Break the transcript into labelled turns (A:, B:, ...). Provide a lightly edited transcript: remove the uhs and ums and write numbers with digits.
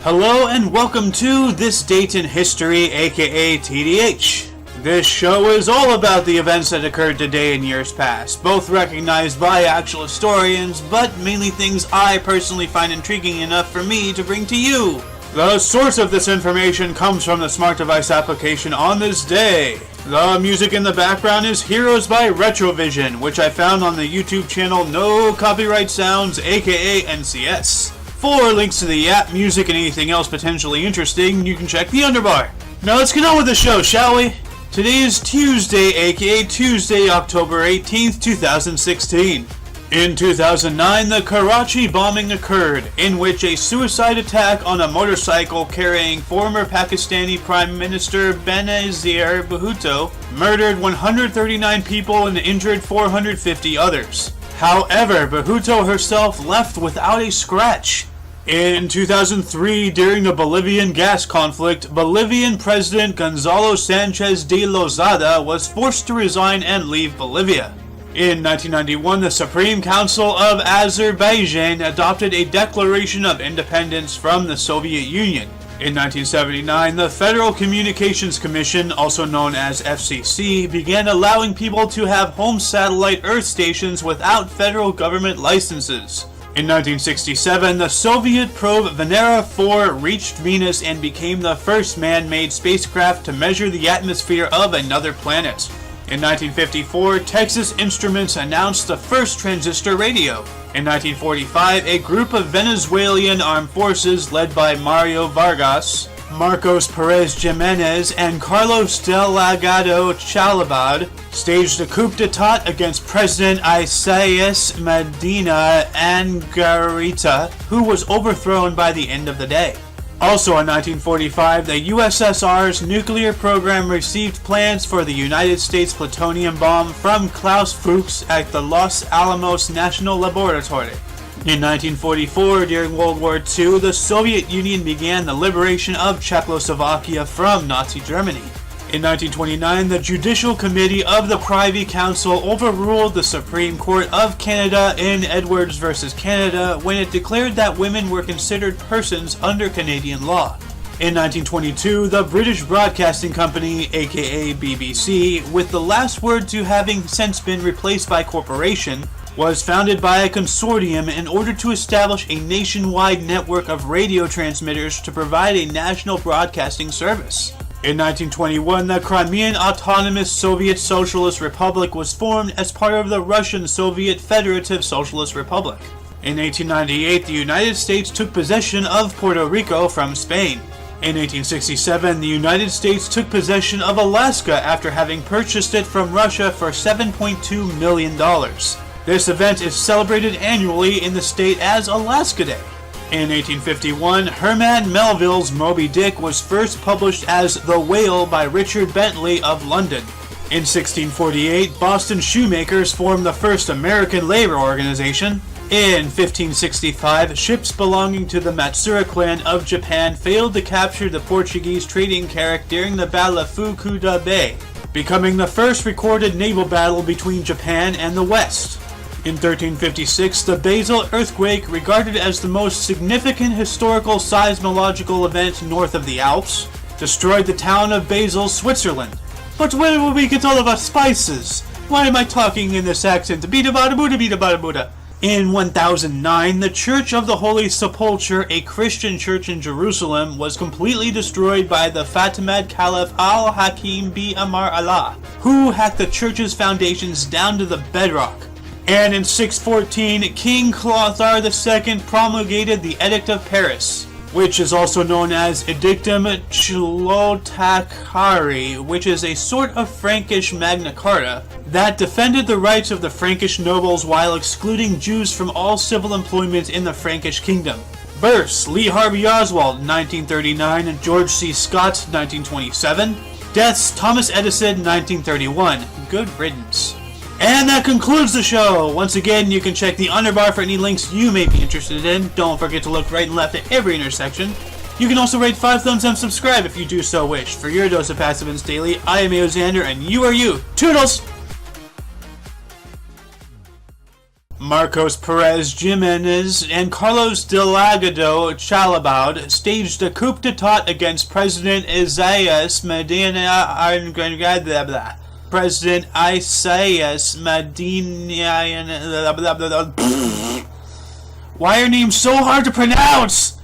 A: Hello and welcome to This Date in History, aka TDH. This show is all about the events that occurred today and years past, both recognized by actual historians, but mainly things I personally find intriguing enough for me to bring to you. The source of this information comes from the smart device application on this day. The music in the background is Heroes by RetroVision, which I found on the YouTube channel No Copyright Sounds, aka NCS. For links to the app, music, and anything else potentially interesting, you can check the underbar. Now let's get on with the show, shall we? Today is Tuesday, aka Tuesday, October 18th, 2016. In 2009, the Karachi bombing occurred, in which a suicide attack on a motorcycle carrying former Pakistani Prime Minister Benazir Bhutto murdered 139 people and injured 450 others. However, Bhutto herself left without a scratch. In 2003, during the Bolivian gas conflict, Bolivian President Gonzalo Sanchez de Lozada was forced to resign and leave Bolivia. In 1991, the Supreme Council of Azerbaijan adopted a declaration of independence from the Soviet Union. In 1979, the Federal Communications Commission, also known as FCC, began allowing people to have home satellite Earth stations without federal government licenses. In 1967, the Soviet probe Venera 4 reached Venus and became the first man-made spacecraft to measure the atmosphere of another planet. In 1954, Texas Instruments announced the first transistor radio. In 1945, a group of Venezuelan armed forces led by Mario Vargas, Marcos Perez Jimenez, and Carlos Delgado Chalabad staged a coup d'etat against President Isaias Medina Angarita, who was overthrown by the end of the day. Also in 1945, the USSR's nuclear program received plans for the United States plutonium bomb from Klaus Fuchs at the Los Alamos National Laboratory. In 1944, during World War II, the Soviet Union began the liberation of Czechoslovakia from Nazi Germany. In 1929, the Judicial Committee of the Privy Council overruled the Supreme Court of Canada in Edwards v. Canada when it declared that women were considered persons under Canadian law. In 1922, the British Broadcasting Company, aka BBC, with the last word to having since been replaced by corporation, was founded by a consortium in order to establish a nationwide network of radio transmitters to provide a national broadcasting service. In 1921, the Crimean Autonomous Soviet Socialist Republic was formed as part of the Russian Soviet Federative Socialist Republic. In 1898, the United States took possession of Puerto Rico from Spain. In 1867, the United States took possession of Alaska after having purchased it from Russia for $7.2 million. This event is celebrated annually in the state as Alaska Day. In 1851, Herman Melville's Moby Dick was first published as The Whale by Richard Bentley of London. In 1648, Boston shoemakers formed the first American labor organization. In 1565, ships belonging to the Matsura clan of Japan failed to capture the Portuguese trading carrack during the Battle of Fukuda Bay, becoming the first recorded naval battle between Japan and the West. In 1356, the Basel earthquake, regarded as the most significant historical seismological event north of the Alps, destroyed the town of Basel, Switzerland. But where will we get all of our spices? Why am I talking in this accent? Bida bada buda, bida bada buda. In 1009, the Church of the Holy Sepulchre, a Christian church in Jerusalem, was completely destroyed by the Fatimid Caliph al-Hakim bi Amar Allah, who hacked the church's foundations down to the bedrock. And in 614, King Clothar II promulgated the Edict of Paris, which is also known as Edictum Chlotacarii, which is a sort of Frankish Magna Carta that defended the rights of the Frankish nobles while excluding Jews from all civil employment in the Frankish kingdom. Births: Lee Harvey Oswald, 1939, and George C. Scott, 1927. Deaths: Thomas Edison, 1931. Good riddance. And that concludes the show. Once again, you can check the underbar for any links you may be interested in. Don't forget to look right and left at every intersection. You can also rate 5 thumbs and subscribe if you do so wish. For your dose of passive events daily, I am Aeoxander, and you are you. Toodles! Marcos Perez Jimenez and Carlos Delgado Chalabad staged a coup d'etat against President Isaias Medina. President Isaias Medina. Why are names so hard to pronounce?